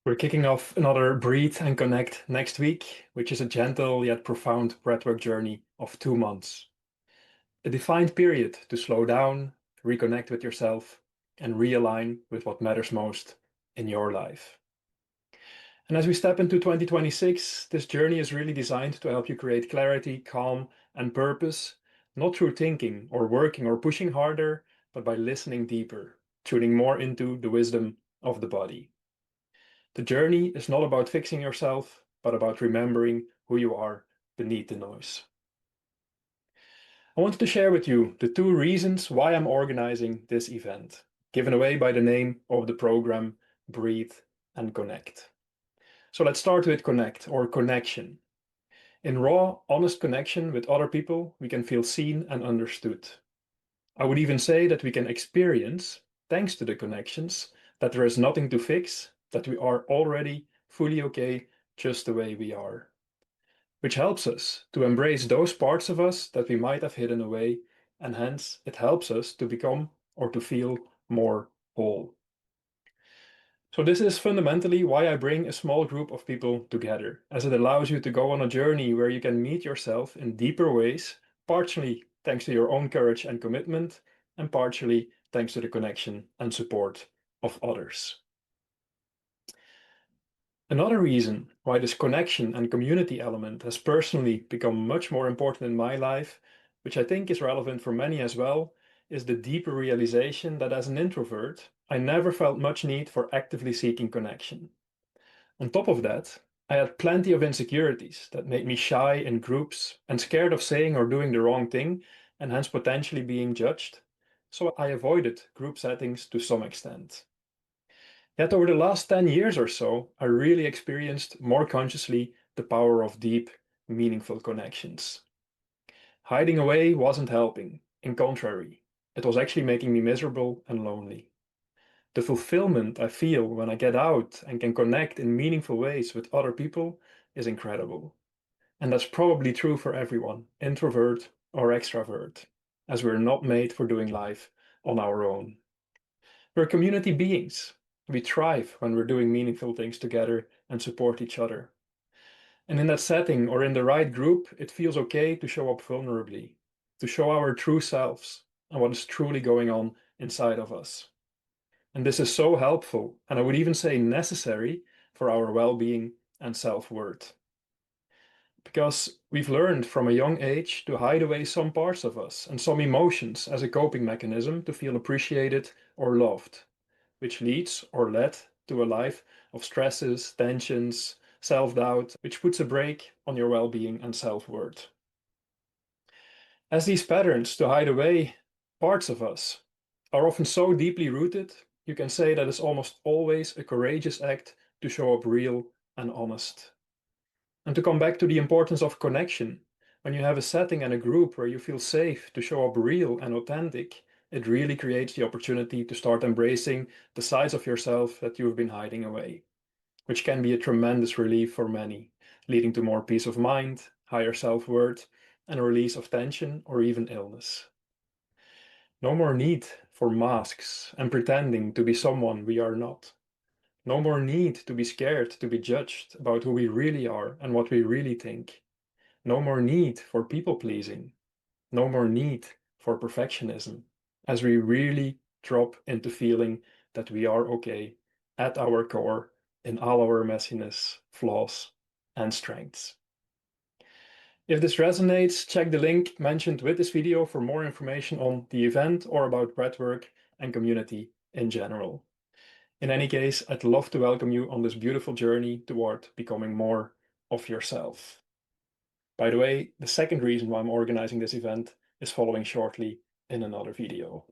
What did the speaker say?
We're kicking off another Breathe and Connect next week, which is a gentle yet profound breathwork journey of 2 months. A defined period to slow down, reconnect with yourself, and realign with what matters most in your life. And as we step into 2026, this journey is really designed to help you create clarity, calm, and purpose, not through thinking or working or pushing harder, but by listening deeper, tuning more into the wisdom of the body. The journey is not about fixing yourself, but about remembering who you are beneath the noise. I wanted to share with you the 2 reasons why I'm organizing this event, given away by the name of the program, Breathe and Connect. So let's start with connect or connection. In raw, honest connection with other people, we can feel seen and understood. I would even say that we can experience, thanks to the connections, that there is nothing to fix, that we are already fully okay just the way we are. Which helps us to embrace those parts of us that we might have hidden away, and hence it helps us to become or to feel more whole. So this is fundamentally why I bring a small group of people together, as it allows you to go on a journey where you can meet yourself in deeper ways, partially thanks to your own courage and commitment, and partially thanks to the connection and support of others. Another reason why this connection and community element has personally become much more important in my life, which I think is relevant for many as well, is the deeper realization that as an introvert, I never felt much need for actively seeking connection. On top of that, I had plenty of insecurities that made me shy in groups and scared of saying or doing the wrong thing and hence potentially being judged. So I avoided group settings to some extent. Yet over the last 10 years or so, I really experienced more consciously the power of deep, meaningful connections. Hiding away wasn't helping. In contrary, it was actually making me miserable and lonely. The fulfillment I feel when I get out and can connect in meaningful ways with other people is incredible. And that's probably true for everyone, introvert or extrovert, as we're not made for doing life on our own. We're community beings. We thrive when we're doing meaningful things together and support each other. And in that setting or in the right group, it feels okay to show up vulnerably, to show our true selves and what is truly going on inside of us. And this is so helpful, and I would even say necessary for our well-being and self-worth. Because we've learned from a young age to hide away some parts of us and some emotions as a coping mechanism to feel appreciated or loved, which leads or led to a life of stresses, tensions, self-doubt, which puts a brake on your well-being and self-worth. As these patterns to hide away parts of us are often so deeply rooted, you can say that it's almost always a courageous act to show up real and honest. And to come back to the importance of connection, when you have a setting and a group where you feel safe to show up real and authentic, it really creates the opportunity to start embracing the sides of yourself that you've been hiding away, which can be a tremendous relief for many, leading to more peace of mind, higher self-worth, and a release of tension or even illness. No more need for masks and pretending to be someone we are not. No more need to be scared to be judged about who we really are and what we really think. No more need for people-pleasing. No more need for perfectionism, as we really drop into feeling that we are okay at our core in all our messiness, flaws, and strengths. If this resonates, check the link mentioned with this video for more information on the event or about breathwork and community in general. In any case, I'd love to welcome you on this beautiful journey toward becoming more of yourself. By the way, the second reason why I'm organizing this event is following shortly in another video.